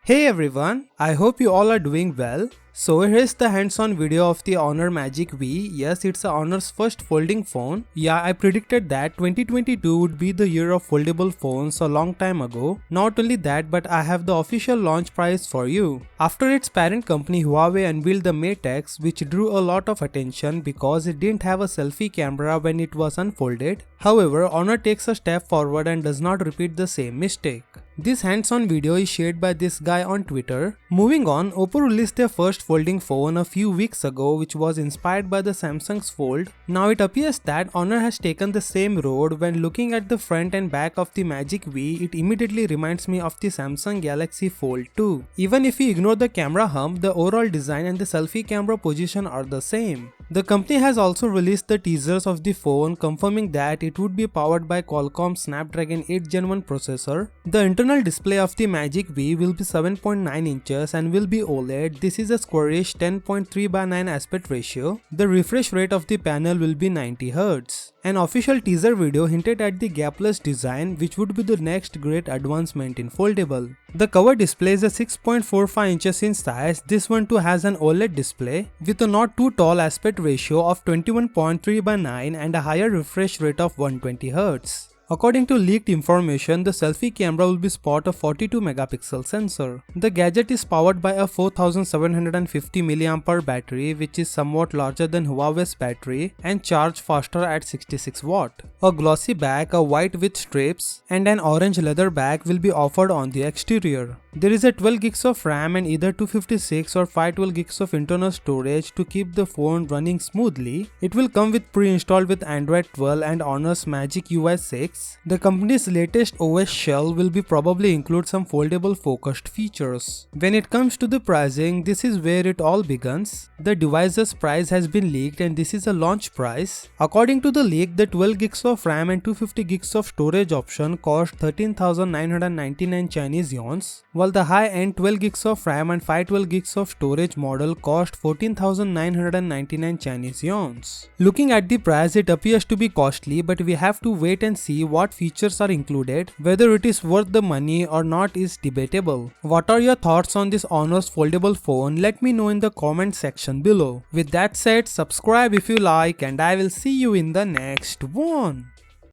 Hey everyone, I hope you all are doing well. So here's the hands-on video of the Honor Magic V. Yes, it's Honor's first folding phone. Yeah, I predicted that 2022 would be the year of foldable phones a long time ago. Not only that, but I have the official launch price for you. After its parent company Huawei unveiled the Mate X, which drew a lot of attention because it didn't have a selfie camera when it was unfolded. However, Honor takes a step forward and does not repeat the same mistake. This hands-on video is shared by this guy on Twitter. Moving on, Oppo released their first folding phone a few weeks ago, which was inspired by the Samsung's Fold. Now it appears that Honor has taken the same road. When looking at the front and back of the Magic V, it immediately reminds me of the Samsung Galaxy Fold 2. Even if we ignore the camera hump, the overall design and the selfie camera position are the same. The company has also released the teasers of the phone, confirming that it would be powered by Qualcomm's Snapdragon 8 Gen 1 processor. The internal display of the Magic V will be 7.9 inches and will be OLED. This is a squarish 10.3:9 aspect ratio. The refresh rate of the panel will be 90 Hz. An official teaser video hinted at the gapless design, which would be the next great advancement in foldable. The cover display is a 6.45 inches in size. This one too has an OLED display with a not too tall aspect ratio of 21.3:9 and a higher refresh rate of 120 Hz. According to leaked information, the selfie camera will spot a 42 megapixel sensor. The gadget is powered by a 4750 mAh battery, which is somewhat larger than Huawei's battery and charge faster at 66 watt. A glossy back, a white with strips, and an orange leather bag will be offered on the exterior. There is a 12 gigs of RAM and either 256 or 512 gigs of internal storage to keep the phone running smoothly. It will come with pre-installed with Android 12 and Honor's Magic UI 6. The company's latest OS shell will be probably include some foldable focused features. When it comes to the pricing, this is where it all begins. The device's price has been leaked and this is a launch price. According to the leak, the 12 gigs of RAM and 250 gigs of storage option cost 13,999 Chinese yuans, while the high-end 12 gigs of RAM and 512 gigs of storage model cost 14,999 Chinese yuans. Looking at the price, it appears to be costly, but we have to wait and see what features are included. Whether it is worth the money or not is debatable. What are your thoughts on this Honor's foldable phone? Let me know in the comment section below. With that said, subscribe if you like, and I will see you in the next one.